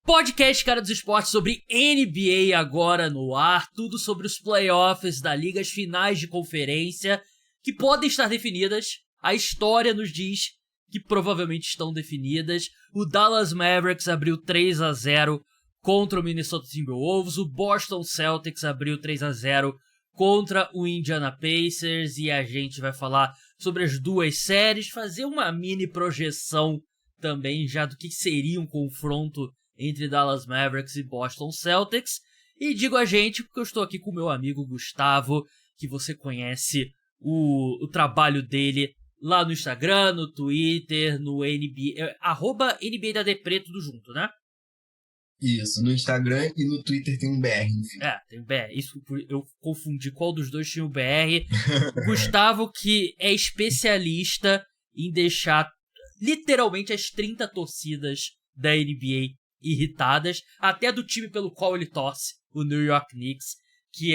Podcast Cara dos Esportes sobre NBA agora no ar, tudo sobre os playoffs da liga, as finais de conferência, que podem estar definidas, a história nos diz que provavelmente estão definidas. O Dallas Mavericks abriu 3-0 contra o Minnesota Timberwolves, o Boston Celtics abriu 3-0 contra o Indiana Pacers, e a gente vai falar sobre as duas séries, fazer uma mini projeção também já do que seria um confronto entre Dallas Mavericks e Boston Celtics. E digo a gente porque eu estou aqui com o meu amigo Gustavo, que você conhece o trabalho dele lá no Instagram, no Twitter, no NBA, @NBA da Depre, tudo junto, né? Isso, no Instagram e no Twitter tem um BR, enfim. Tem um BR, isso eu confundi qual dos dois tinha o BR. O Gustavo, que é especialista em deixar literalmente as 30 torcidas da NBA irritadas, até do time pelo qual ele torce, o New York Knicks, que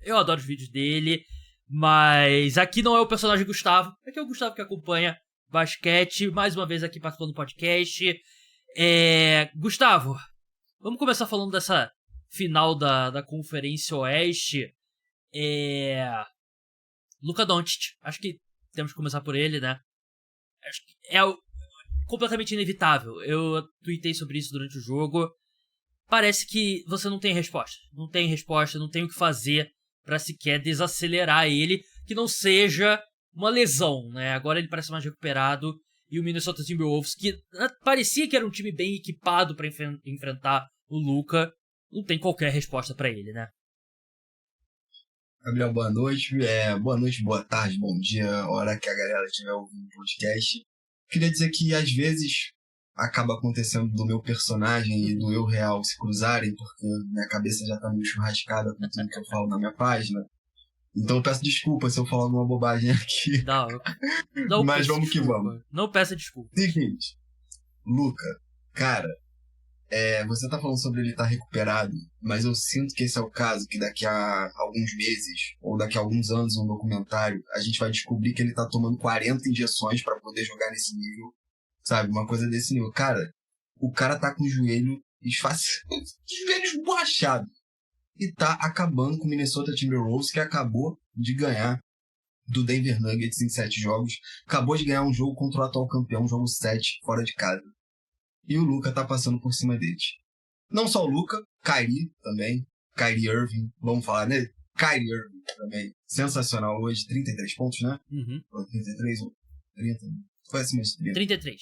eu adoro os vídeos dele, mas aqui não é o personagem Gustavo, aqui é o Gustavo que acompanha basquete, mais uma vez aqui participando do podcast. Gustavo, vamos começar falando dessa final da Conferência Oeste. Luka Doncic, acho que temos que começar por ele, né? Acho que completamente inevitável. Eu tuitei sobre isso durante o jogo. Parece que você não tem resposta. Não tem o que fazer pra sequer desacelerar ele, que não seja uma lesão, né? Agora ele parece mais recuperado. E o Minnesota Timberwolves, que parecia que era um time bem equipado pra enfrentar o Luka, não tem qualquer resposta pra ele, né? Gabriel, boa noite. Boa noite, boa tarde, bom dia, hora que a galera estiver ouvindo o podcast. Queria dizer que às vezes acaba acontecendo do meu personagem e do eu real se cruzarem, porque minha cabeça já tá meio churrascada com tudo que eu falo na minha página. Então eu peço desculpa se eu falar alguma bobagem aqui. Não Mas vamos que desculpa. vamos. Não peça desculpa. Seguinte, Luka, cara, você tá falando sobre ele estar recuperado, mas eu sinto que esse é o caso, que daqui a alguns meses, ou daqui a alguns anos, um documentário, a gente vai descobrir que ele tá tomando 40 injeções pra poder jogar nesse nível, sabe? Uma coisa desse nível. Cara, o cara tá com o joelho joelho esborrachado. E tá acabando com o Minnesota Timberwolves, que acabou de ganhar do Denver Nuggets em 7 jogos. Acabou de ganhar um jogo contra o atual campeão, jogo 7, fora de casa. E o Luka tá passando por cima deles. Não só o Luka, Kyrie também. Kyrie Irving, vamos falar, né? Kyrie Irving também. Sensacional hoje, 33 pontos, né? Uhum. 33 ou 30? Foi acima de 30. 33.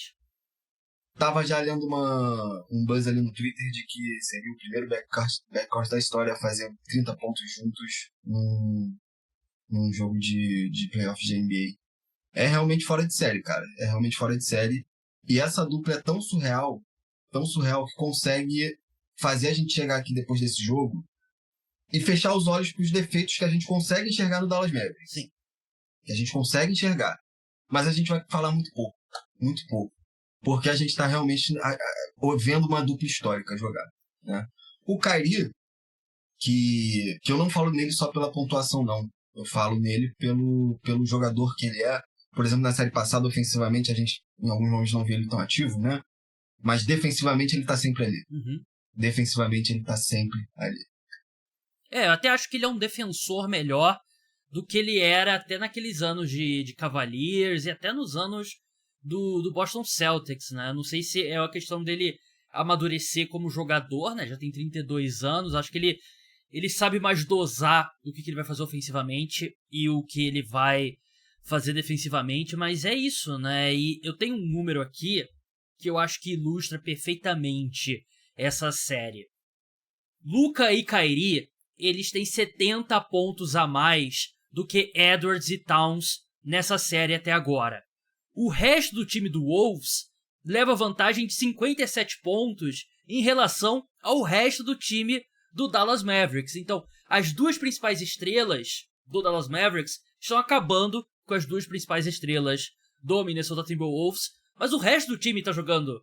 Tava já lendo um buzz ali no Twitter de que seria o primeiro backcourt da história a fazer 30 pontos juntos num jogo de playoff de NBA. É realmente fora de série, cara. É realmente fora de série. E essa dupla é tão surreal que consegue fazer a gente chegar aqui depois desse jogo e fechar os olhos para os defeitos que a gente consegue enxergar no Dallas Mavericks. Sim. Que a gente consegue enxergar. Mas a gente vai falar muito pouco. Muito pouco. Porque a gente está realmente vendo uma dupla histórica jogar. Né? O Kyrie, que eu não falo nele só pela pontuação, não. Eu falo nele pelo jogador que ele é. Por exemplo, na série passada, ofensivamente, a gente em alguns momentos não viu ele tão ativo, né? Mas defensivamente ele tá sempre ali. Uhum. Defensivamente ele tá sempre ali. Eu até acho que ele é um defensor melhor do que ele era até naqueles anos de Cavaliers e até nos anos do Boston Celtics, né? Não sei se é a questão dele amadurecer como jogador, né? Já tem 32 anos, acho que ele sabe mais dosar o que ele vai fazer ofensivamente e o que ele vai fazer defensivamente, mas é isso, né? E eu tenho um número aqui que eu acho que ilustra perfeitamente essa série. Luka e Kyrie, eles têm 70 pontos a mais do que Edwards e Towns nessa série até agora. O resto do time do Wolves leva vantagem de 57 pontos em relação ao resto do time do Dallas Mavericks. Então, as duas principais estrelas do Dallas Mavericks estão acabando com as duas principais estrelas do Minnesota Timberwolves, mas o resto do time tá jogando,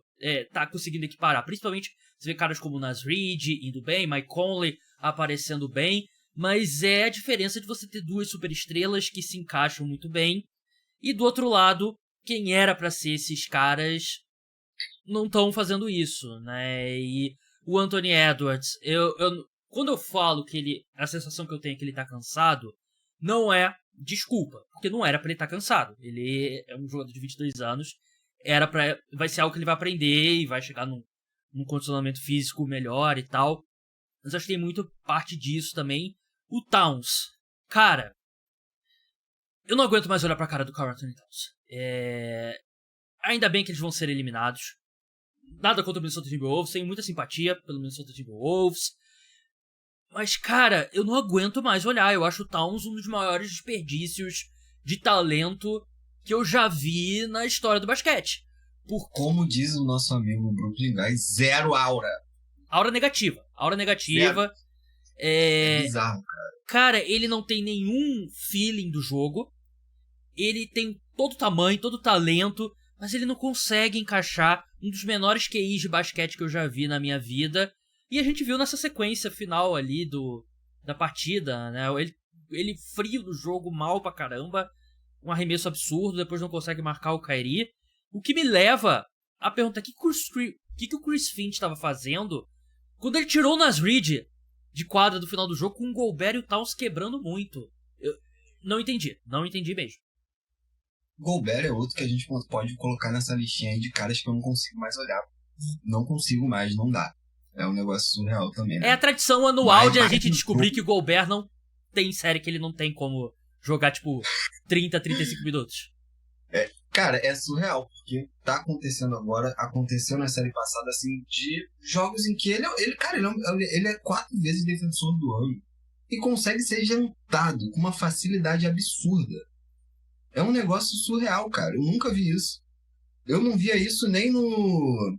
tá conseguindo equiparar, principalmente você vê caras como Naz Reid indo bem, Mike Conley aparecendo bem, mas é a diferença de você ter duas superestrelas que se encaixam muito bem, e do outro lado, quem era pra ser esses caras não estão fazendo isso, né? E o Anthony Edwards, quando eu falo que a sensação que eu tenho é que ele tá cansado, não é desculpa, porque não era pra ele estar cansado. Ele é um jogador de 22 anos, vai ser algo que ele vai aprender e vai chegar num condicionamento físico melhor e tal. Mas acho que tem muito parte disso também. O Towns, cara, eu não aguento mais olhar pra cara do Karl Anthony Towns. Ainda bem que eles vão ser eliminados. Nada contra o Minnesota Timberwolves, tenho muita simpatia pelo Minnesota Timberwolves. Mas, cara, eu não aguento mais olhar. Eu acho o Towns um dos maiores desperdícios de talento que eu já vi na história do basquete. Como diz o nosso amigo Brooklyn Guys, zero aura. Aura negativa. Zero. É bizarro, cara. Cara, ele não tem nenhum feeling do jogo. Ele tem todo o tamanho, todo o talento, mas ele não consegue encaixar um dos menores QIs de basquete que eu já vi na minha vida. E a gente viu nessa sequência final ali da partida, né? Ele frio do jogo, mal pra caramba. Um arremesso absurdo, depois não consegue marcar o Kyrie. O que me leva a perguntar o que o Chris Finch estava fazendo quando ele tirou o Naz Reid de quadra do final do jogo com o Gobert e o Towns quebrando muito. Eu não entendi mesmo. Gobert é outro que a gente pode colocar nessa listinha aí de caras que eu não consigo mais olhar. Não consigo mais, não dá. É um negócio surreal também, né? É a tradição anual de a gente descobrir que o Gobert não tem série que ele não tem como jogar, tipo, 35 minutos. Cara, é surreal, porque tá acontecendo agora, aconteceu na série passada, assim, de jogos em que ele é 4 vezes defensor do ano e consegue ser jantado com uma facilidade absurda. É um negócio surreal, cara. Eu nunca vi isso. Eu não via isso nem no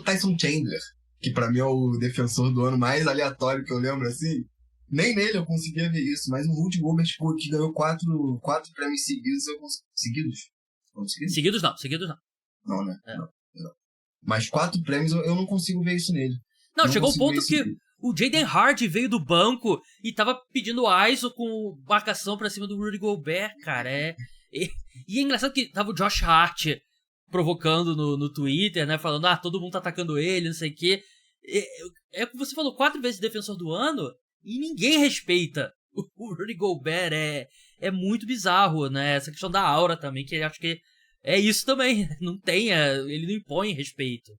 Tyson Chandler, que pra mim é o defensor do ano mais aleatório que eu lembro, assim. Nem nele eu conseguia ver isso, mas o Rudy Gobert, tipo, que ganhou 4 prêmios seguidos, Seguidos não. Não, né? Não. Mas 4 prêmios eu não consigo ver isso nele. Não, chegou o ponto que o Jaden Hardy veio do banco e tava pedindo ISO com marcação pra cima do Rudy Gobert, cara. E é engraçado que tava o Josh Hart provocando no Twitter, né? Falando, todo mundo tá atacando ele, não sei o quê. É o que você falou, 4 vezes defensor do ano e ninguém respeita. O Rudy Gobert é muito bizarro, né? Essa questão da aura também, que eu acho que é isso também. Ele não impõe respeito.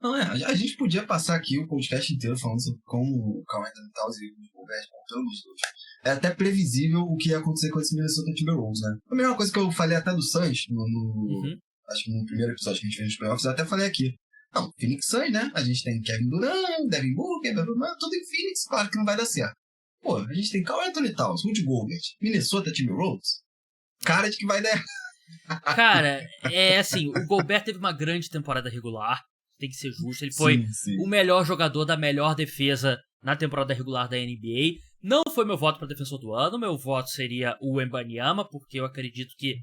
Não, a gente podia passar aqui o podcast inteiro falando sobre como o Karl Anthony Towns e o Gobert voltando os dois. É até previsível o que ia acontecer com esse Minnesota Timberwolves, né? A mesma coisa que eu falei até do Suns, acho que no primeiro episódio que a gente fez nos playoffs, eu até falei aqui. Não, Phoenix Suns, né? A gente tem Kevin Durant, Devin Booker, tudo em Phoenix, claro que não vai dar certo. Pô, a gente tem Karl Anthony Towns, Rudy Gobert, Minnesota Timberwolves. Cara de que vai dar. Cara, é assim, o Gobert teve uma grande temporada regular, tem que ser justo. Ele foi o melhor jogador da melhor defesa na temporada regular da NBA. Não foi meu voto para defensor do ano, meu voto seria o Wembanyama, porque eu acredito que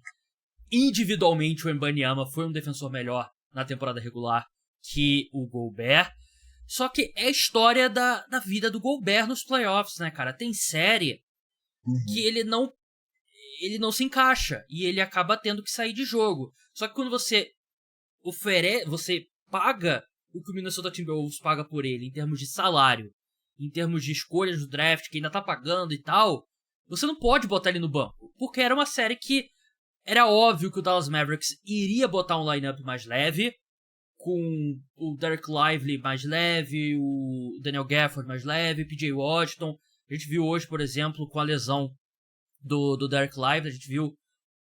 individualmente o Wembanyama foi um defensor melhor na temporada regular que o Gobert. Só que é a história da vida do Gobert nos playoffs, né, cara? Tem série que ele não se encaixa e ele acaba tendo que sair de jogo. Só que quando você você paga o que o Minnesota Timberwolves paga por ele em termos de salário, em termos de escolhas do draft, que ainda tá pagando e tal, você não pode botar ele no banco. Porque era uma série que era óbvio que o Dallas Mavericks iria botar um lineup mais leve, com o Derek Lively mais leve, o Daniel Gafford mais leve, PJ Washington. A gente viu hoje, por exemplo, com a lesão do Derek Lively, a gente viu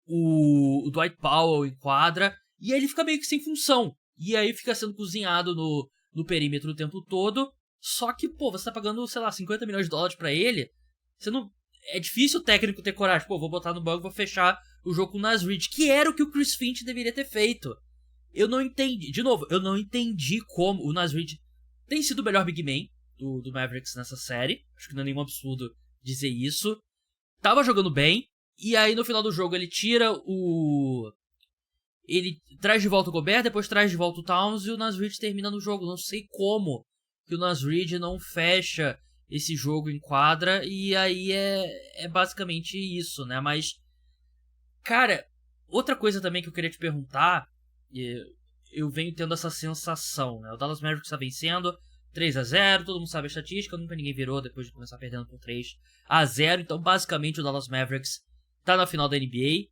o Dwight Powell em quadra, e aí ele fica meio que sem função. E aí fica sendo cozinhado no perímetro o tempo todo. Só que, pô, você tá pagando, sei lá, $50 milhões pra ele. Você não... É difícil o técnico ter coragem. Pô, vou botar no banco, vou fechar o jogo com o Naz Reid, que era o que o Chris Finch deveria ter feito. Eu não entendi. De novo, eu não entendi como o Naz Reid tem sido o melhor Big Man do Mavericks nessa série. Acho que não é nenhum absurdo dizer isso. Tava jogando bem. E aí no final do jogo ele tira ele traz de volta o Gobert, depois traz de volta o Towns e o Naz Reid termina no jogo. Não sei como que o Naz Reid não fecha esse jogo em quadra. E aí é basicamente isso, né? Mas, cara, outra coisa também que eu queria te perguntar, eu venho tendo essa sensação, né? O Dallas Mavericks está vencendo 3-0, todo mundo sabe a estatística, nunca ninguém virou depois de começar perdendo por 3-0, então basicamente o Dallas Mavericks tá na final da NBA.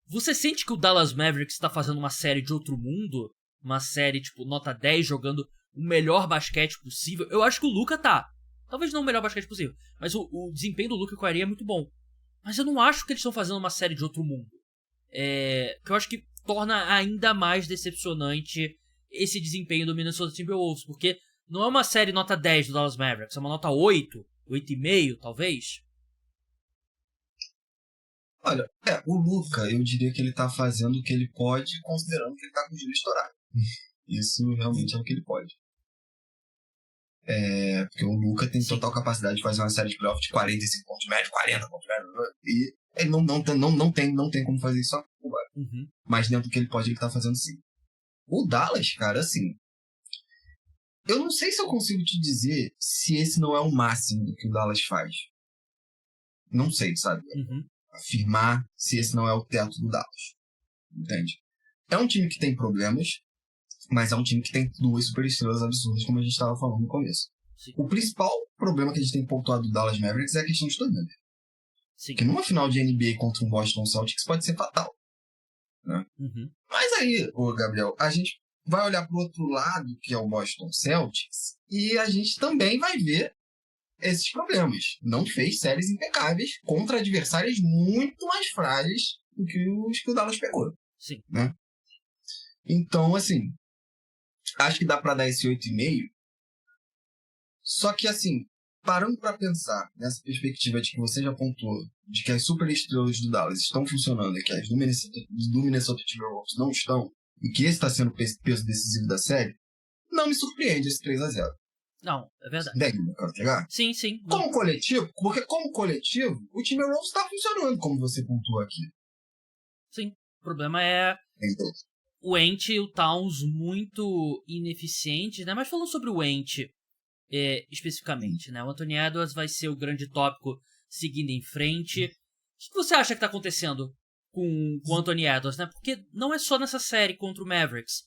Você sente que o Dallas Mavericks tá fazendo uma série de outro mundo? Uma série tipo nota 10, jogando o melhor basquete possível? Eu acho que o Luka tá. Talvez não o melhor basquete possível, mas o desempenho do Luka com a areia é muito bom. Mas eu não acho que eles estão fazendo uma série de outro mundo. Que eu acho que torna ainda mais decepcionante esse desempenho do Minnesota Timberwolves, porque não é uma série nota 10 do Dallas Mavericks, é uma nota 8, 8,5 talvez. Olha, o Luka, eu diria que ele tá fazendo o que ele pode, considerando que ele tá com o giro estourado. Isso realmente é o que ele pode. Porque o Luka tem total capacidade de fazer uma série de playoffs de 45 pontos médios, 40 pontos médios, e ele não tem como fazer isso agora. Uhum. Mas dentro do que ele pode, ele tá fazendo sim. O Dallas, cara, assim, eu não sei se eu consigo te dizer se esse não é o máximo do que o Dallas faz. Não sei, sabe? Uhum. Afirmar se esse não é o teto do Dallas. Entende? É um time que tem problemas, mas é um time que tem duas superestrelas absurdas, como a gente estava falando no começo. Sim. O principal problema que a gente tem pontuado do Dallas Mavericks é a questão de turnover. Sim. Que numa final de NBA contra um Boston Celtics pode ser fatal. Né? Uhum. Mas aí, Gabriel, a gente vai olhar para o outro lado, que é o Boston Celtics, e a gente também vai ver esses problemas. Não fez séries impecáveis contra adversários muito mais frágeis do que os que o Dallas pegou. Sim. Né? Então, assim, acho que dá para dar esse 8,5. Só que, assim, parando para pensar nessa perspectiva de que você já pontuou, de que as superestrelas do Dallas estão funcionando e que as do Minnesota Timberwolves não estão, e que esse está sendo o peso decisivo da série, não me surpreende esse 3-0. Não, é verdade. Daí, eu quero pegar? Sim. Como coletivo, porque como coletivo, o Timberwolves está funcionando, como você pontuou aqui. Sim, o problema é o Ent e o Towns muito ineficientes, né? Mas falando sobre o Ent especificamente, né? O Anthony Edwards vai ser o grande tópico seguindo em frente. O que você acha que tá acontecendo com o Anthony Edwards, né? Porque não é só nessa série contra o Mavericks.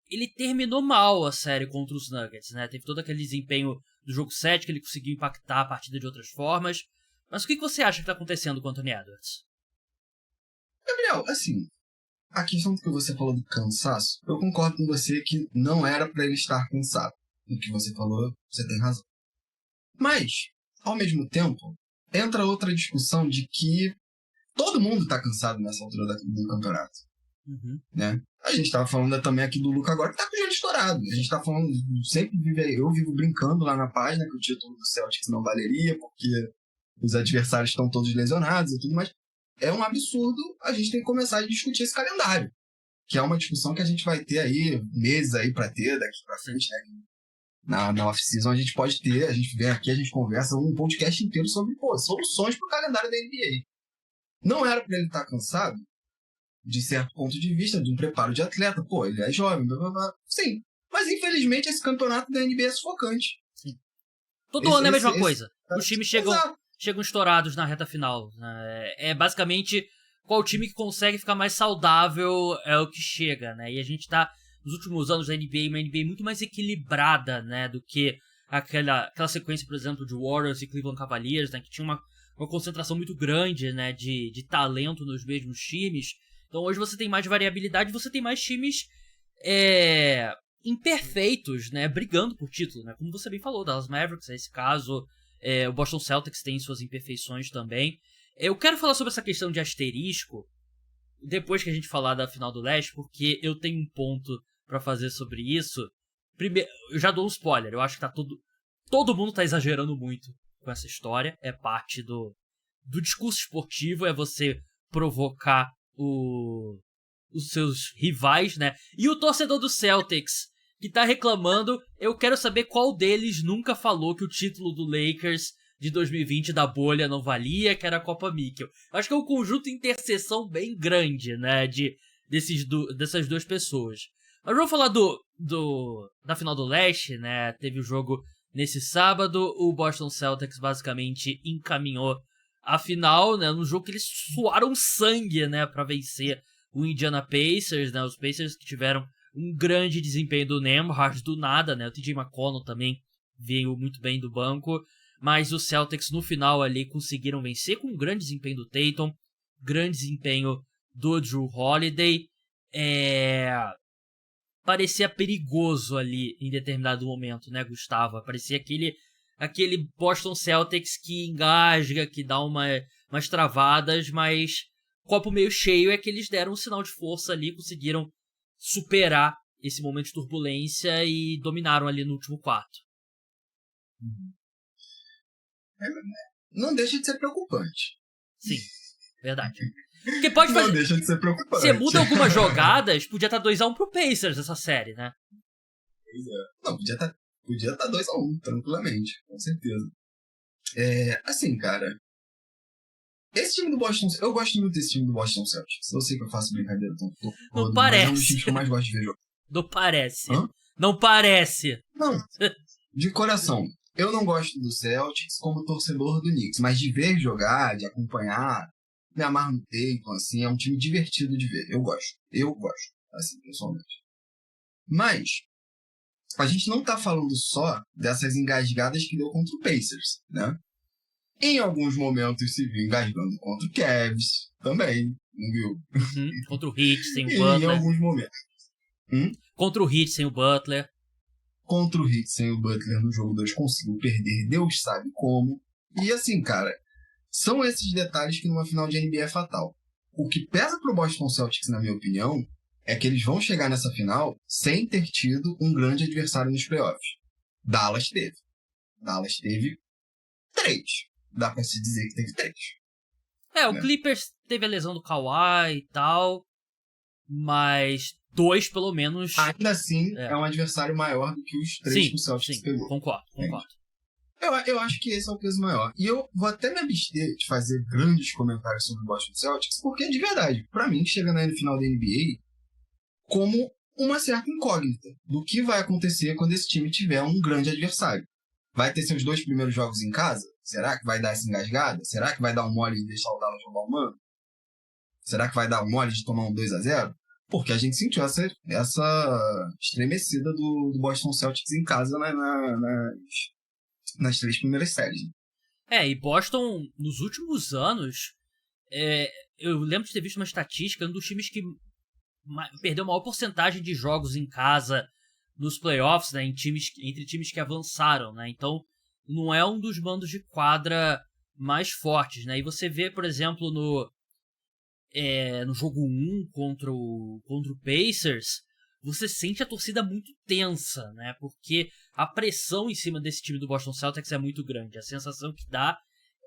Ele terminou mal a série contra os Nuggets, né? Teve todo aquele desempenho do jogo 7 que ele conseguiu impactar a partida de outras formas. Mas o que você acha que tá acontecendo com o Anthony Edwards? Gabriel, assim, a questão que você falou do cansaço, eu concordo com você que não era para ele estar cansado. No que você falou, você tem razão. Mas, ao mesmo tempo, entra outra discussão de que todo mundo está cansado nessa altura do campeonato. Uhum. Né? A gente estava falando também aqui do Luka agora, que tá com o joelho estourado. A gente está falando, eu vivo brincando lá na página que o título do Celtics não valeria, porque os adversários estão todos lesionados e tudo mais. É um absurdo a gente ter que começar a discutir esse calendário. Que é uma discussão que a gente vai ter aí, meses aí para ter daqui para frente, né? Na off-season a gente pode ter, a gente vem aqui, a gente conversa um podcast inteiro sobre soluções para o calendário da NBA. Não era para ele estar cansado, de certo ponto de vista, de um preparo de atleta. Pô, ele é jovem, blá, blá, blá. Sim. Mas infelizmente esse campeonato da NBA é sufocante. Sim. Todo ano é a mesma coisa. Os times chegam estourados na reta final. É basicamente qual time que consegue ficar mais saudável é o que chega, né? E a gente tá nos últimos anos da NBA, uma NBA muito mais equilibrada, né, do que aquela sequência, por exemplo, de Warriors e Cleveland Cavaliers, né, que tinha uma concentração muito grande, né, de talento nos mesmos times. Então hoje você tem mais variabilidade, você tem mais times imperfeitos, né, brigando por título, né, como você bem falou, Dallas Mavericks, nesse caso, o Boston Celtics tem suas imperfeições também. Eu quero falar sobre essa questão de asterisco depois que a gente falar da final do leste, porque eu tenho um ponto pra fazer sobre isso. Primeiro, eu já dou um spoiler, eu acho que tá todo mundo tá exagerando muito com essa história, é parte do discurso esportivo, é você provocar os seus rivais, né? E o torcedor do Celtics que tá reclamando, eu quero saber qual deles nunca falou que o título do Lakers de 2020 da bolha não valia, que era a Copa Mikkel. Acho que é um conjunto de interseção bem grande, né, dessas duas pessoas. Mas vamos falar da final do leste, né, teve o jogo nesse sábado, o Boston Celtics basicamente encaminhou a final, né, num jogo que eles suaram sangue, né, pra vencer o Indiana Pacers, né, os Pacers que tiveram um grande desempenho do Nembhard do nada, né? O TJ McConnell também veio muito bem do banco, mas os Celtics no final ali conseguiram vencer com um grande desempenho do Tatum, grande desempenho do Drew Holiday. Parecia perigoso ali em determinado momento, né, Gustavo? Parecia aquele Boston Celtics que engasga, que dá umas travadas, mas copo meio cheio é que eles deram um sinal de força ali, conseguiram superar esse momento de turbulência e dominaram ali no último quarto. Não deixa de ser preocupante. Sim, verdade. Porque pode fazer... Não deixa de ser preocupante. Você muda algumas jogadas, podia estar 2-1 pro Pacers essa série, né? Pois é. Não, podia estar 2-1, tranquilamente, com certeza. Assim, cara, esse time do Boston... Eu gosto muito desse time do Boston Celtics. Eu sei que eu faço brincadeira, não parece. Mas é um dos times que eu mais gosto de ver jogar. Não parece. Hã? Não parece. Não, de coração. Eu não gosto do Celtics como torcedor do Knicks, mas de ver jogar, de acompanhar, me amarro no Tatum, assim, é um time divertido de ver. Eu gosto, assim, pessoalmente. Mas a gente não tá falando só dessas engasgadas que deu contra o Pacers, né? Em alguns momentos se viu engasgando contra o Cavs também, não viu? Contra o Heat sem o Em Butler. alguns momentos. Contra o Heat sem o Butler. Contra o Heat sem o Butler no jogo 2 conseguiu perder, Deus sabe como. E assim, cara, são esses detalhes que numa final de NBA é fatal. O que pesa pro Boston Celtics, na minha opinião, é que eles vão chegar nessa final sem ter tido um grande adversário nos playoffs. Dallas teve 3. Dá pra se dizer que teve 3. O Clippers teve a lesão do Kawhi e tal, mas 2 pelo menos... Ainda assim, é um adversário maior do que os 3 que o Celtics pegou. Concordo. Eu acho que esse é o peso maior. E eu vou até me abster de fazer grandes comentários sobre o Boston Celtics, porque, de verdade, pra mim, chega na final da NBA como uma certa incógnita do que vai acontecer quando esse time tiver um grande adversário. Vai ter seus 2 primeiros jogos em casa? Será que vai dar essa engasgada? Será que vai dar um mole de deixar o Dallas jogar um mano? Será que vai dar um mole de tomar um 2-0? Porque a gente sentiu essa estremecida do Boston Celtics em casa nas 3 primeiras séries. E Boston, nos últimos anos, eu lembro de ter visto uma estatística, um dos times que perdeu a maior porcentagem de jogos em casa nos playoffs, né, entre times que avançaram, né? Então, não é um dos bandos de quadra mais fortes, né? E você vê, por exemplo, no jogo 1 contra o Pacers, você sente a torcida muito tensa, né? Porque a pressão em cima desse time do Boston Celtics é muito grande. A sensação que dá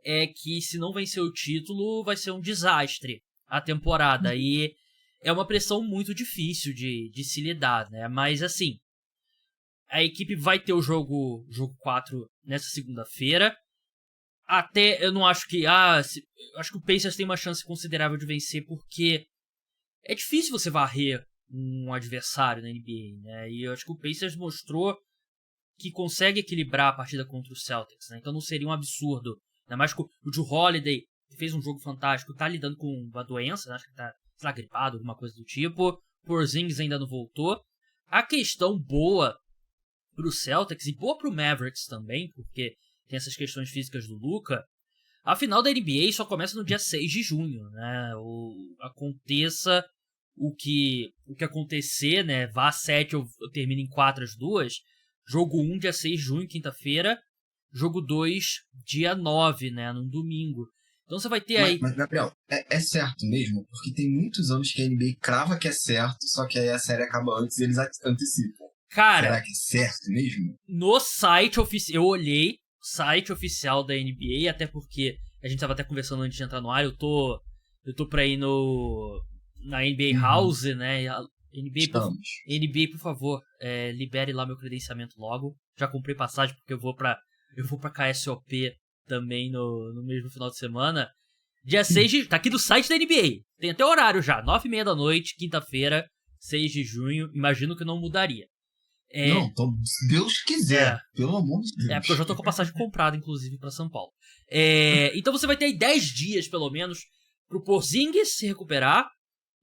é que se não vencer o título, vai ser um desastre a temporada. E é uma pressão muito difícil de se lidar, né? Mas, assim, a equipe vai ter o jogo 4 nessa segunda-feira. Até eu não acho que... acho que o Pacers tem uma chance considerável de vencer, porque é difícil você varrer um adversário na NBA, né? E eu acho que o Pacers mostrou que consegue equilibrar a partida contra o Celtics, né? Então não seria um absurdo. Ainda mais que o Drew Holiday, que fez um jogo fantástico, tá lidando com uma doença, né? Acho que tá, sei lá, gripado, alguma coisa do tipo. Porzingis ainda não voltou. A questão boa pro Celtics e boa pro Mavericks também, porque tem essas questões físicas do Luka. A final da NBA só começa no dia 6 de junho, né? Aconteça o que acontecer, né? Vá a 7 ou termine em 4 as duas. Jogo 1, dia 6 de junho, quinta-feira. Jogo 2, dia 9, né? Num domingo. Então você vai ter aí... Mas Gabriel, é certo mesmo? Porque tem muitos anos que a NBA crava que é certo, só que aí a série acaba antes e eles antecipam. Cara, será que é certo mesmo? No site oficial, eu olhei o site oficial da NBA, até porque a gente tava até conversando antes de entrar no ar, eu tô pra ir na NBA House, né? NBA, por favor, libere lá meu credenciamento logo. Já comprei passagem porque eu vou pra KSOP também no mesmo final de semana. Dia 6 de... Tá aqui do site da NBA. Tem até horário já. 9h30 da noite, quinta-feira, 6 de junho. Imagino que não mudaria. Não, se Deus quiser. Pelo amor de Deus. Porque eu já tô com a passagem comprada, inclusive, pra São Paulo. Então você vai ter aí 10 dias, pelo menos, pro Porzingis se recuperar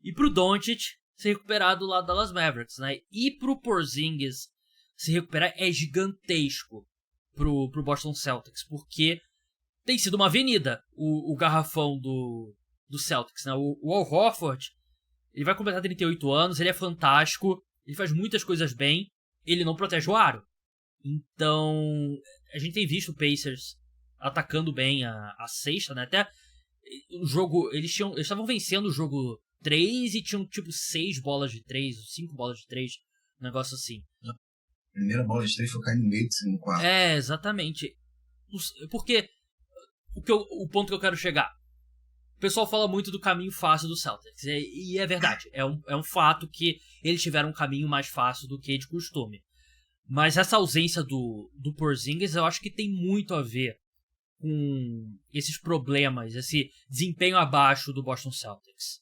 e pro Doncic se recuperar do lado da Dallas Mavericks, né? E pro Porzingis se recuperar é gigantesco pro Boston Celtics, porque tem sido uma avenida o garrafão do Celtics, né? O Al Horford, ele vai completar 38 anos, ele é fantástico, ele faz muitas coisas bem, ele não protege o aro. Então, a gente tem visto o Pacers atacando bem a sexta, né? Até o jogo, eles estavam vencendo o jogo 3 e tinham tipo 6 bolas de 3, 5 bolas de 3, um negócio assim. A primeira bola de 3 foi cair no meio do segundo quarto. É, exatamente. Porque o ponto que eu quero chegar, o pessoal fala muito do caminho fácil do Celtics, e é verdade, é um fato que eles tiveram um caminho mais fácil do que de costume. Mas essa ausência do Porzingis eu acho que tem muito a ver com esses problemas, esse desempenho abaixo do Boston Celtics.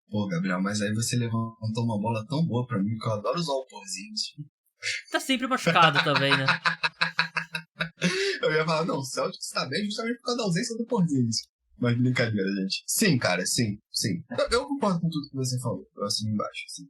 Pô, Gabriel, mas aí você levantou uma bola tão boa pra mim que eu adoro usar o Porzingis. Tá sempre machucado também, né? Eu ia falar, não, o Celtics tá bem justamente por causa da ausência do Porzingis. Mas brincadeira, gente. Sim, cara, sim. Eu concordo com tudo que você falou. Eu assino embaixo, assim.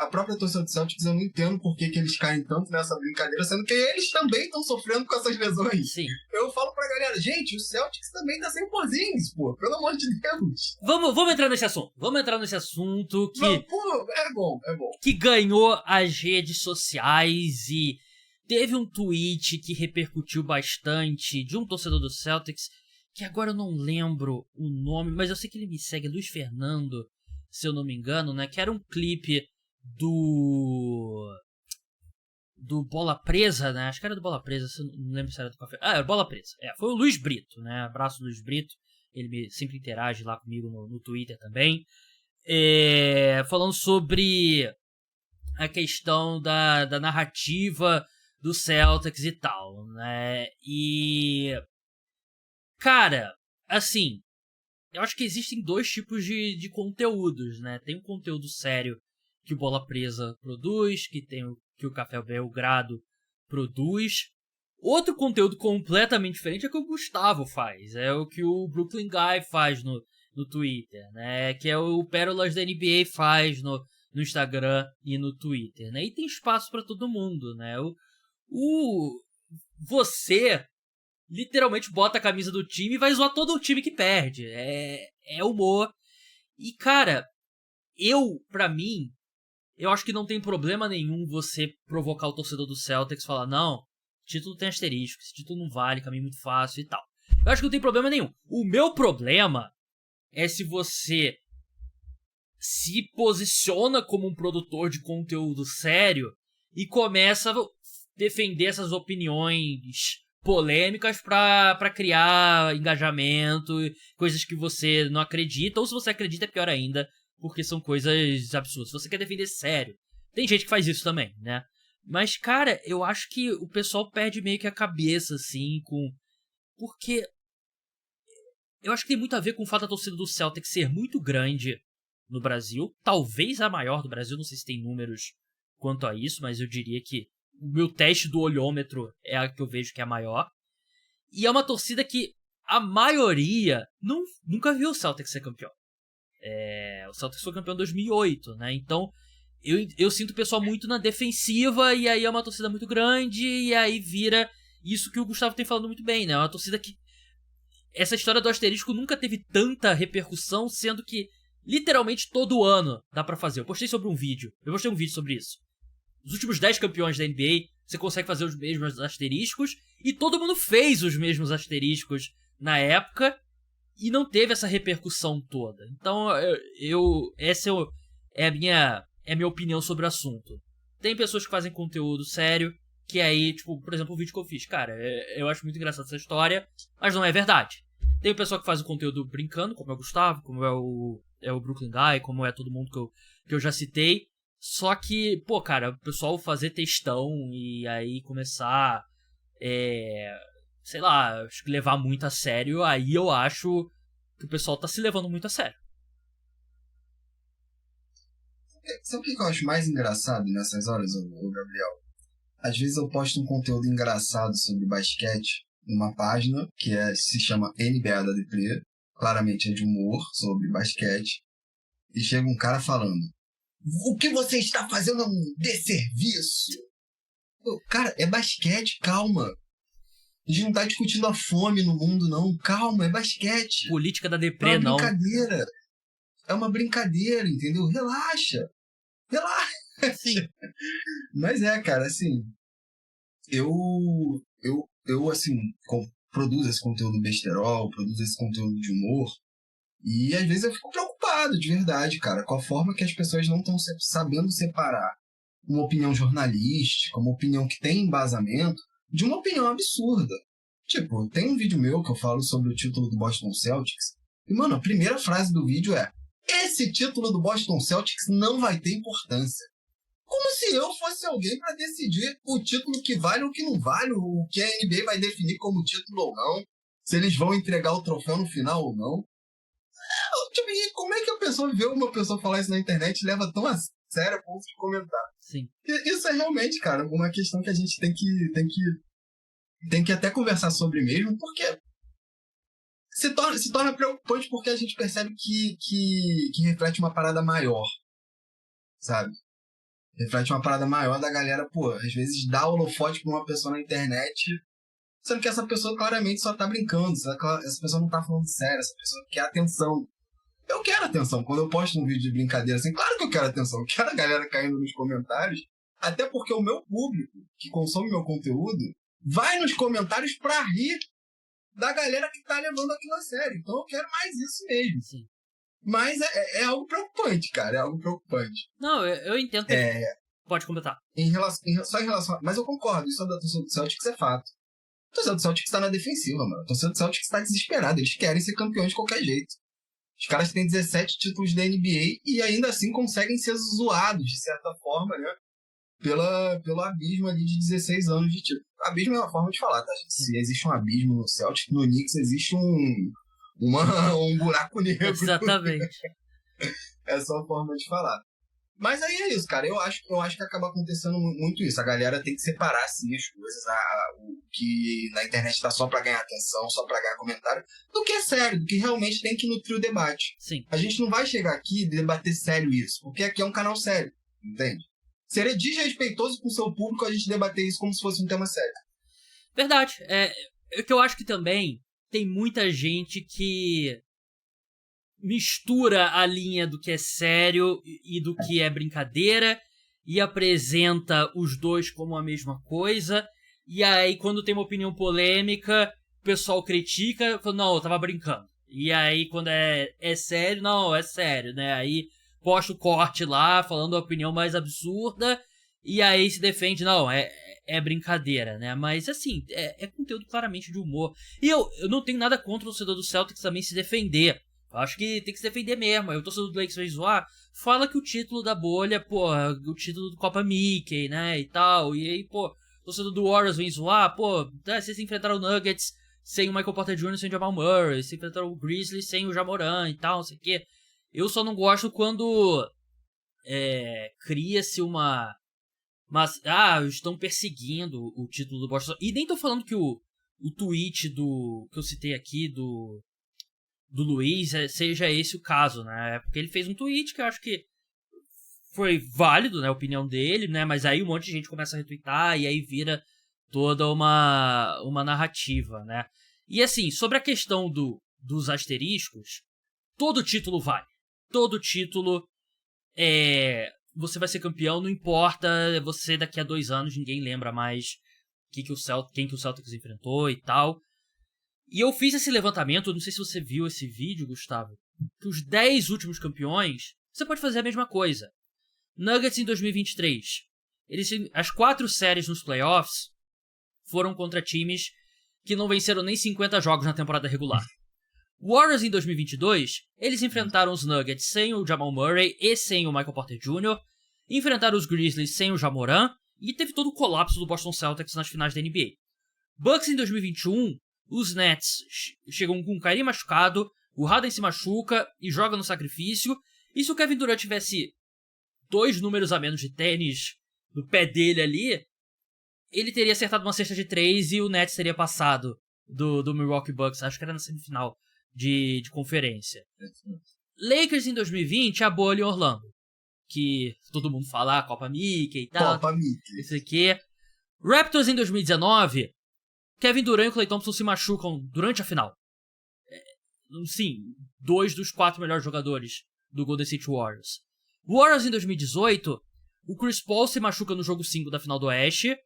A própria torcida do Celtics, eu não entendo por que eles caem tanto nessa brincadeira, sendo que eles também estão sofrendo com essas lesões. Sim. Eu falo pra galera, gente, o Celtics também tá sem Porzingis, pô, pelo amor de Deus. Vamos entrar nesse assunto. Vamos entrar nesse assunto que... Não, pô, é bom. Que ganhou as redes sociais e teve um tweet que repercutiu bastante de um torcedor do Celtics, que agora eu não lembro o nome, mas eu sei que ele me segue, Luiz Fernando, se eu não me engano, né? Que era um clipe do Bola Presa, né? Acho que era do Bola Presa, não lembro se era do Café. Era Bola Presa. Foi o Luiz Brito, né? Abraço, Luiz Brito. Ele sempre interage lá comigo no Twitter também. Falando sobre a questão da narrativa do Celtics e tal, né? E... Cara, assim... Eu acho que existem dois tipos de conteúdos, né? Tem um conteúdo sério que o Bola Presa produz, que o Café Belgrado produz. Outro conteúdo completamente diferente é o que o Gustavo faz. É o que o Brooklyn Guy faz no Twitter, né? Que é o Pérolas da NBA faz no Instagram e no Twitter, né? E tem espaço para todo mundo, né? Você... literalmente bota a camisa do time e vai zoar todo o time que perde. É humor. E, cara, pra mim, eu acho que não tem problema nenhum você provocar o torcedor do Celtics e falar, não, título tem asterisco, esse título não vale, caminho muito fácil e tal. Eu acho que não tem problema nenhum. O meu problema é se você se posiciona como um produtor de conteúdo sério e começa a defender essas opiniões polêmicas pra criar engajamento, coisas que você não acredita, ou se você acredita é pior ainda, porque são coisas absurdas. Se você quer defender sério, tem gente que faz isso também, né? Mas, cara, eu acho que o pessoal perde meio que a cabeça, assim, porque eu acho que tem muito a ver com o fato da torcida do Celtic ser muito grande no Brasil, talvez a maior do Brasil, não sei se tem números quanto a isso, mas eu diria que o meu teste do olhômetro é a que eu vejo que é a maior. E é uma torcida que a maioria nunca viu o Celtics ser campeão. O Celtics foi campeão em 2008, né? Então eu sinto o pessoal muito na defensiva, e aí é uma torcida muito grande, e aí vira isso que o Gustavo tem falado muito bem, né? É uma torcida que... Essa história do asterisco nunca teve tanta repercussão, sendo que literalmente todo ano dá pra fazer. Eu postei um vídeo sobre isso. Os últimos 10 campeões da NBA, você consegue fazer os mesmos asteriscos, e todo mundo fez os mesmos asteriscos na época, e não teve essa repercussão toda. Então, essa é a minha opinião sobre o assunto. Tem pessoas que fazem conteúdo sério, que aí, tipo, por exemplo, o vídeo que eu fiz. Cara, eu acho muito engraçado essa história, mas não é verdade. Tem o pessoal que faz o conteúdo brincando, como é o Gustavo, como é o Brooklyn Guy, como é todo mundo que eu já citei. Só que, pô, cara, o pessoal fazer textão e aí começar, sei lá, acho que levar muito a sério, aí eu acho que o pessoal tá se levando muito a sério. Sabe o que eu acho mais engraçado nessas horas, ô Gabriel? Às vezes eu posto um conteúdo engraçado sobre basquete numa página que se chama NBA da Deprê. claramente é de humor, sobre basquete, e chega um cara falando: o que você está fazendo é um desserviço. Pô, cara, é basquete, calma. A gente não tá discutindo a fome no mundo, não. Calma, é basquete. Política da É deprê, uma não. brincadeira. É uma brincadeira, entendeu? Relaxa. Relaxa. Sim. Mas cara, assim, eu assim, produzo esse conteúdo besterol, produzo esse conteúdo de humor, e às vezes eu fico preocupado, de verdade, cara, com a forma que as pessoas não estão sabendo separar uma opinião jornalística, uma opinião que tem embasamento, de uma opinião absurda. Tipo, tem um vídeo meu que eu falo sobre o título do Boston Celtics, e, mano, a primeira frase do vídeo é: esse título do Boston Celtics não vai ter importância. Como se eu fosse alguém para decidir o título que vale ou que não vale, o que a NBA vai definir como título ou não, se eles vão entregar o troféu no final ou não. Tipo, e como é que a pessoa vê uma pessoa falar isso na internet e leva tão a sério a ponto de comentar? Sim. Isso é realmente, cara, uma questão que a gente tem que até conversar sobre mesmo, porque se torna preocupante, porque a gente percebe que reflete uma parada maior, sabe? Reflete uma parada maior da galera, pô, às vezes dá holofote pra uma pessoa na internet, sendo que essa pessoa claramente só tá brincando, essa pessoa não tá falando sério, essa pessoa quer atenção. Eu quero atenção. Quando eu posto um vídeo de brincadeira assim, claro que eu quero atenção. Eu quero a galera caindo nos comentários, até porque o meu público, que consome meu conteúdo, vai nos comentários pra rir da galera que tá levando aquilo a sério. Então eu quero mais isso mesmo. Sim. Mas é algo preocupante, cara. É algo preocupante. Não, eu entendo. Pode completar. Só em relação. Mas eu concordo, isso da torcida do Celtics é fato. A torcida do Celtics tá na defensiva, mano. A torcida do Celtics tá desesperada. Eles querem ser campeões de qualquer jeito. Os caras têm 17 títulos da NBA e ainda assim conseguem ser zoados, de certa forma, né? Pelo abismo ali de 16 anos de título. Abismo é uma forma de falar, tá, gente? Se existe um abismo no Celtics, no Knicks existe um buraco negro. Exatamente. Essa é uma forma de falar. Mas aí é isso, cara. Eu acho que acaba acontecendo muito isso. A galera tem que separar, sim, as coisas. O que na internet tá só pra ganhar atenção, só pra ganhar comentário, do que é sério, do que realmente tem que nutrir o debate. Sim. A gente não vai chegar aqui e debater sério isso, porque aqui é um canal sério, entende? Seria desrespeitoso com o seu público a gente debater isso como se fosse um tema sério. Verdade. É que eu acho que também tem muita gente que mistura a linha do que é sério e do que é brincadeira e apresenta os dois como a mesma coisa, e aí quando tem uma opinião polêmica o pessoal critica, fala, não, eu tava brincando, e aí quando é sério, não, é sério, né, aí posta o corte lá falando a opinião mais absurda e aí se defende, não, é brincadeira, né, mas assim, é conteúdo claramente de humor, e eu não tenho nada contra o torcedor do Celtics também se defender. Eu acho que tem que se defender mesmo. Aí o torcedor do Lakers vai zoar, fala que o título da bolha, pô, o título do Copa Mickey, né, e tal. E aí, pô, o torcedor do Warriors vem zoar, pô, vocês enfrentaram o Nuggets sem o Michael Porter Jr., sem o Jamal Murray, vocês enfrentaram o Grizzlies sem o Ja Morant e tal, não sei o quê. Eu só não gosto quando cria-se estão perseguindo o título do Boston. E nem tô falando que o tweet que eu citei aqui, do Luiz, seja esse o caso, né? Porque ele fez um tweet que eu acho que foi válido, né? A opinião dele, né? Mas aí um monte de gente começa a retweetar e aí vira toda uma narrativa, né? E assim, sobre a questão dos asteriscos, todo título vale. Todo título você vai ser campeão, não importa, você daqui a 2 anos, ninguém lembra mais quem que o Celtics enfrentou e tal. E eu fiz esse levantamento, não sei se você viu esse vídeo, Gustavo, que os 10 últimos campeões, você pode fazer a mesma coisa. Nuggets em 2023. As 4 séries nos playoffs foram contra times que não venceram nem 50 jogos na temporada regular. Warriors em 2022, eles enfrentaram os Nuggets sem o Jamal Murray e sem o Michael Porter Jr., enfrentaram os Grizzlies sem o Ja Morant, e teve todo o colapso do Boston Celtics nas finais da NBA. Bucks em 2021, os Nets chegam com o Kyrie machucado, o Harden se machuca e joga no sacrifício, e se o Kevin Durant tivesse 2 números a menos de tênis no pé dele ali, ele teria acertado uma cesta de 3 e o Nets teria passado do Milwaukee Bucks, acho que era na semifinal de conferência. Lakers em 2020, a bolha em Orlando. Que todo mundo fala, Copa Mickey e tal. Copa Mickey. Isso aqui. Raptors em 2019, Kevin Durant e Klay Thompson se machucam durante a final. Sim, 2 dos 4 melhores jogadores do Golden State Warriors. Warriors em 2018, o Chris Paul se machuca no jogo 5 da final do Oeste.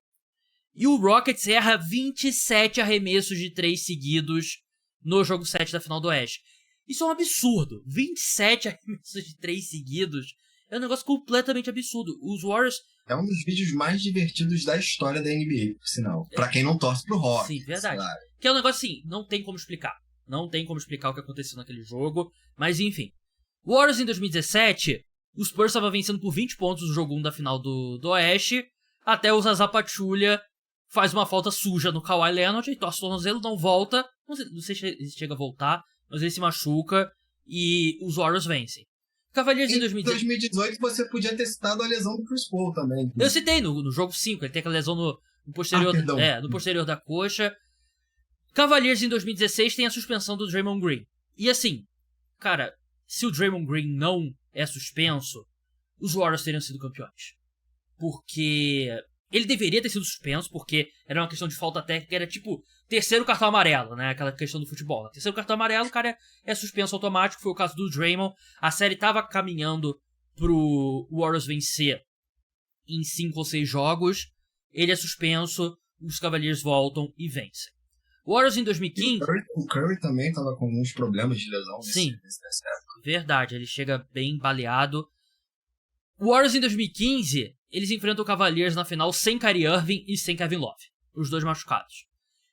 E o Rockets erra 27 arremessos de 3 seguidos no jogo 7 da final do Oeste. Isso é um absurdo. 27 arremessos de 3 seguidos é um negócio completamente absurdo. Os Warriors... É um dos vídeos mais divertidos da história da NBA, por sinal. Pra quem não torce pro Rockets. Sim, verdade. Claro. Que é um negócio assim, não tem como explicar. Não tem como explicar o que aconteceu naquele jogo. Mas enfim. Warriors em 2017, os Spurs estavam vencendo por 20 pontos no jogo 1 da final do Oeste. Até o Zaza Pachulia faz uma falta suja no Kawhi Leonard e torce o tornozelo, não volta. Não sei se ele chega a voltar, mas ele se machuca e os Warriors vencem. Cavaliers em 2018 você podia ter citado a lesão do Chris Paul também. Eu citei no jogo 5, ele tem aquela lesão no posterior, no posterior da coxa. Cavaliers em 2016 tem a suspensão do Draymond Green. E assim, cara, se o Draymond Green não é suspenso, os Warriors teriam sido campeões. Porque ele deveria ter sido suspenso, porque era uma questão de falta técnica, era tipo terceiro cartão amarelo, né? Aquela questão do futebol. Terceiro cartão amarelo, o cara é suspenso automático, foi o caso do Draymond. A série tava caminhando pro Warriors vencer em 5 ou 6 jogos. Ele é suspenso, os Cavaliers voltam e vencem. Warriors em 2015... O Curry também tava com alguns problemas de lesão. Sim, verdade, ele chega bem baleado. Warriors em 2015, eles enfrentam o Cavaliers na final sem Kyrie Irving e sem Kevin Love, os dois machucados.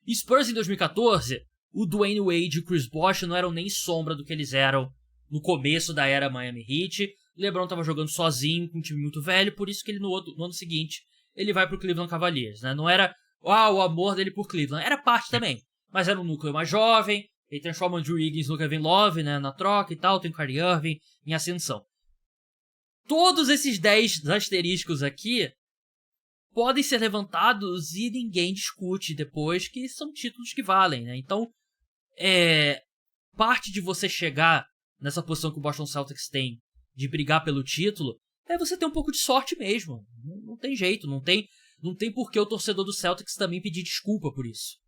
Spurs em 2014, o Dwayne Wade e o Chris Bosh não eram nem sombra do que eles eram no começo da era Miami Heat. LeBron estava jogando sozinho, com um time muito velho, por isso que ele no ano seguinte ele vai pro Cleveland Cavaliers, né? Não era o amor dele por Cleveland, era parte também, mas era um núcleo mais jovem. Ele transforma o Drew Higgins no Kevin Love, né, na troca e tal, tem o Kyrie Irving em ascensão. Todos esses 10 asteriscos aqui podem ser levantados e ninguém discute depois que são títulos que valem, né? Então, parte de você chegar nessa posição que o Boston Celtics tem de brigar pelo título é você ter um pouco de sorte mesmo. Não tem jeito, não tem por que o torcedor do Celtics também pedir desculpa por isso.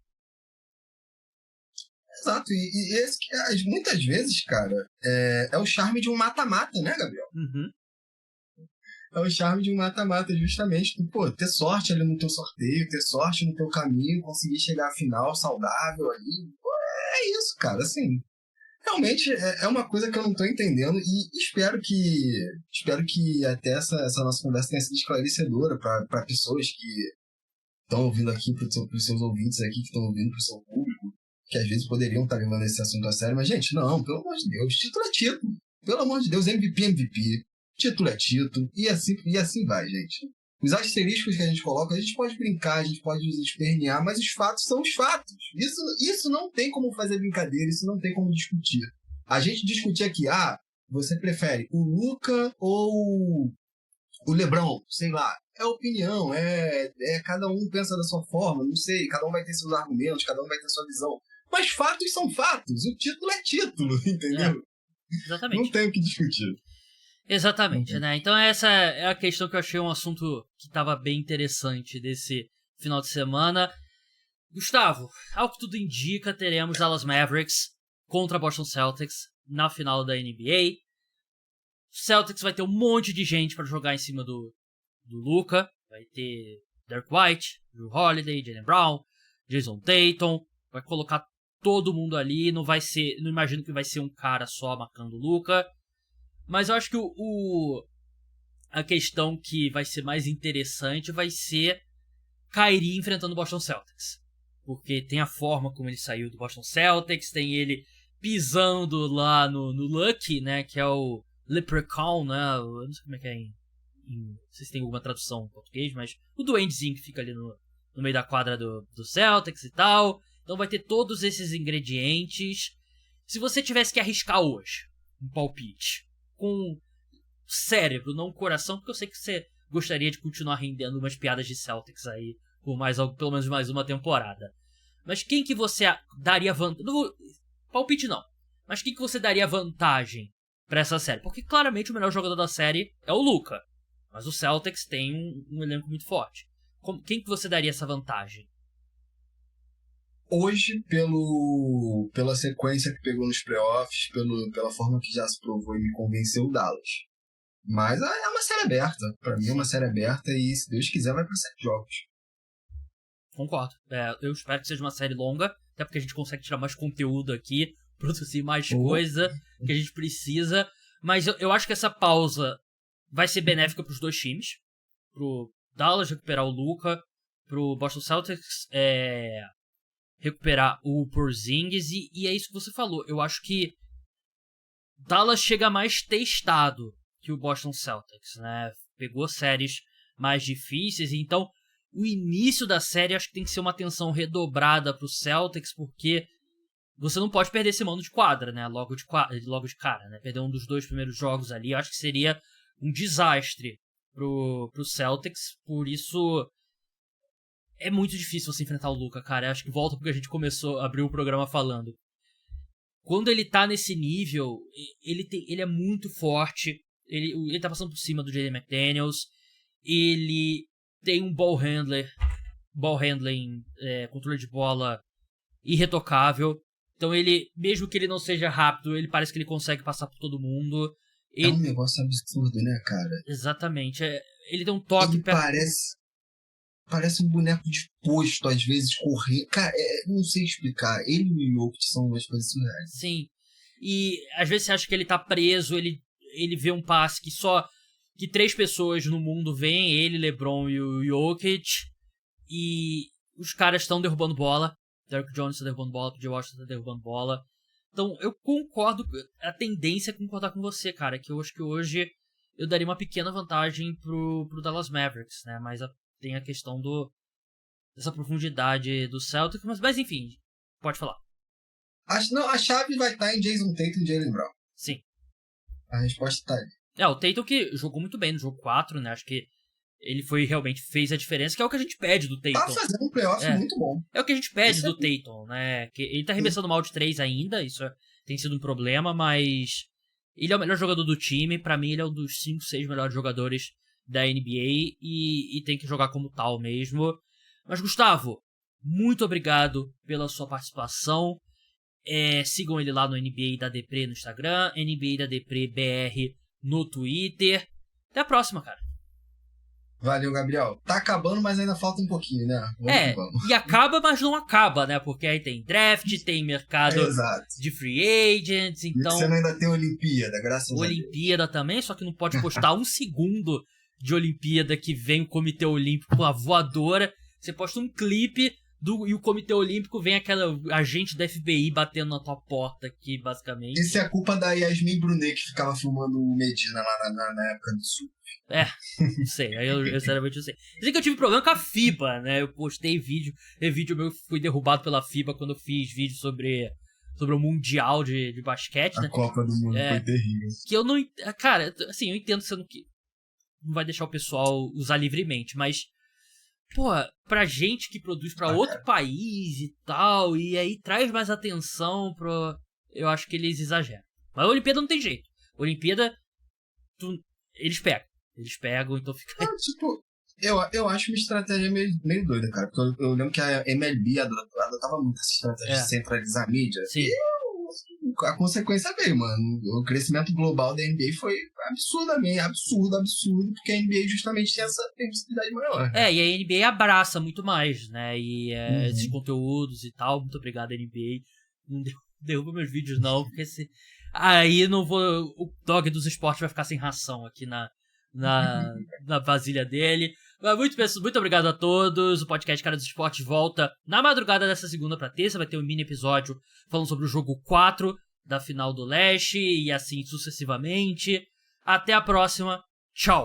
Exato, e esse que muitas vezes, cara, é o charme de um mata-mata, né, Gabriel? Uhum. É o charme de um mata-mata, justamente. Pô, ter sorte ali no teu sorteio, ter sorte no teu caminho, conseguir chegar à final saudável ali. Pô, é isso, cara, assim. Realmente é uma coisa que eu não tô entendendo e espero que até essa nossa conversa tenha sido esclarecedora para pessoas que estão ouvindo aqui, pros seus ouvintes aqui, que estão ouvindo pro seu público, que às vezes poderiam estar levando esse assunto a sério, mas, gente, não, pelo amor de Deus, título é título. Pelo amor de Deus, MVP. Título é título, e assim vai, gente. Os asteriscos que a gente coloca, a gente pode brincar, a gente pode nos espernear, mas os fatos são os fatos. Isso não tem como fazer brincadeira, isso não tem como discutir. A gente discutir aqui, você prefere o Luka ou o LeBron? Sei lá, é opinião, cada um pensa da sua forma, não sei, cada um vai ter seus argumentos, cada um vai ter sua visão. Mas fatos são fatos, o título é título, entendeu? Exatamente. Não tem o que discutir. Exatamente, né? Então essa é a questão que eu achei um assunto que estava bem interessante desse final de semana. Gustavo, ao que tudo indica, teremos Dallas Mavericks contra Boston Celtics na final da NBA. Celtics vai ter um monte de gente para jogar em cima do Luka. Vai ter Derek White, Jrue Holiday, Jaylen Brown, Jason Tatum. Vai colocar todo mundo ali. Não imagino que vai ser um cara só marcando o Luka. Mas eu acho que a questão que vai ser mais interessante vai ser Kyrie enfrentando o Boston Celtics. Porque tem a forma como ele saiu do Boston Celtics, tem ele pisando lá no Lucky, né, que é o Leprechaun, né, eu não sei como é que é não sei se tem alguma tradução em português, mas o duendezinho que fica ali no meio da quadra do Celtics e tal. Então vai ter todos esses ingredientes. Se você tivesse que arriscar hoje um palpite com cérebro, não coração, porque eu sei que você gostaria de continuar rendendo umas piadas de Celtics aí por pelo menos mais uma temporada. Mas quem que você daria vantagem? Palpite não. Mas quem que você daria vantagem pra essa série? Porque claramente o melhor jogador da série é o Luka. Mas o Celtics tem um elenco muito forte. Quem que você daria essa vantagem? Hoje, pela sequência que pegou nos playoffs, pela forma que já se provou e me convenceu, o Dallas. Mas é uma série aberta. Pra mim é uma série aberta e, se Deus quiser, vai pra 7 jogos. Concordo. Eu espero que seja uma série longa, até porque a gente consegue tirar mais conteúdo aqui, produzir mais coisa que a gente precisa. Mas eu acho que essa pausa vai ser benéfica pros dois times. Pro Dallas recuperar o Luka, pro Boston Celtics recuperar o Porzingis, e é isso que você falou. Eu acho que Dallas chega mais testado que o Boston Celtics, né? Pegou séries mais difíceis, então o início da série acho que tem que ser uma atenção redobrada pro Celtics, porque você não pode perder esse mando de quadra, né? Logo de cara, né? Perder um dos 2 primeiros jogos ali, acho que seria um desastre pro Celtics, por isso é muito difícil você enfrentar o Luka, cara. Eu acho que volta porque a gente começou a abrir o programa falando. Quando ele tá nesse nível, ele é muito forte, ele tá passando por cima do Jaden McDaniels, ele tem um ball handling, controle de bola irretocável. Então ele, mesmo que ele não seja rápido, ele parece que ele consegue passar por todo mundo. É um negócio absurdo, né, cara? Exatamente. Ele tem um toque... Ele parece um boneco disposto, às vezes, correr. Cara, não sei explicar. Ele e o Jokic são duas coisas surreais. Sim. E às vezes você acha que ele tá preso, ele vê um passe que 3 pessoas no mundo veem, ele, LeBron e o Jokic, e os caras estão derrubando bola. Derrick Jones tá derrubando bola, PJ Washington tá derrubando bola. Então eu concordo, a tendência é concordar com você, cara, que eu acho que hoje eu daria uma pequena vantagem pro Dallas Mavericks, né, mas tem a questão dessa profundidade do Celtics, mas enfim, pode falar. A chave vai estar em Jason Tatum e Jaylen Brown. Sim. A resposta tá ali. O Tatum que jogou muito bem no jogo 4, né? Acho que ele realmente fez a diferença, que é o que a gente pede do Tatum. Tá fazendo um playoff muito bom. É o que a gente pede do Tatum, né? Que ele tá arremessando mal de 3 ainda, isso tem sido um problema, mas ele é o melhor jogador do time. Pra mim, ele é um dos 5, 6 melhores jogadores da NBA e tem que jogar como tal mesmo. Mas, Gustavo, muito obrigado pela sua participação. Sigam ele lá no NBA da Depre no Instagram, NBA da Depre BR no Twitter. Até a próxima, cara. Valeu, Gabriel. Tá acabando, mas ainda falta um pouquinho, né? Vamos. E acaba, mas não acaba, né? Porque aí tem draft, tem mercado de free agents, então... E você ainda tem Olimpíada, graças a Deus. Olimpíada também, só que não pode postar um segundo de Olimpíada que vem o Comitê Olímpico com a voadora. Você posta um clipe e o Comitê Olímpico vem aquela agente da FBI batendo na tua porta aqui, basicamente. Isso é culpa da Yasmin Brunet, que ficava filmando o Medina lá na época do Sul. Não sei, aí eu sinceramente não sei. Dizem que eu tive problema com a FIBA, né? Eu postei vídeo meu fui derrubado pela FIBA quando eu fiz vídeo sobre o Mundial de basquete, né? A Copa do Mundo foi terrível. Que eu não... Cara, assim, eu entendo que você não vai deixar o pessoal usar livremente, mas... Pô, pra gente que produz pra outro país e tal, e aí traz mais atenção pro... Eu acho que eles exageram. Mas a Olimpíada não tem jeito. A Olimpíada, eles pegam, então fica... Eu acho uma estratégia meio doida, cara. Porque eu lembro que a MLB adotava muito essa estratégia de centralizar a mídia. Sim. E a consequência veio, mano. O crescimento global da NBA foi absurdo, porque a NBA justamente tem essa permissividade maior. Né? E a NBA abraça muito mais, né? E esses conteúdos e tal. Muito obrigado, NBA. Não derruba meus vídeos, não, porque aí não vou... O dog dos esportes vai ficar sem ração aqui na vasilha dele. Mas muito obrigado a todos. O podcast Cara dos Esportes volta na madrugada dessa segunda pra terça. Vai ter um mini episódio falando sobre o jogo 4 da final do Leste e assim sucessivamente. Até a próxima. Tchau.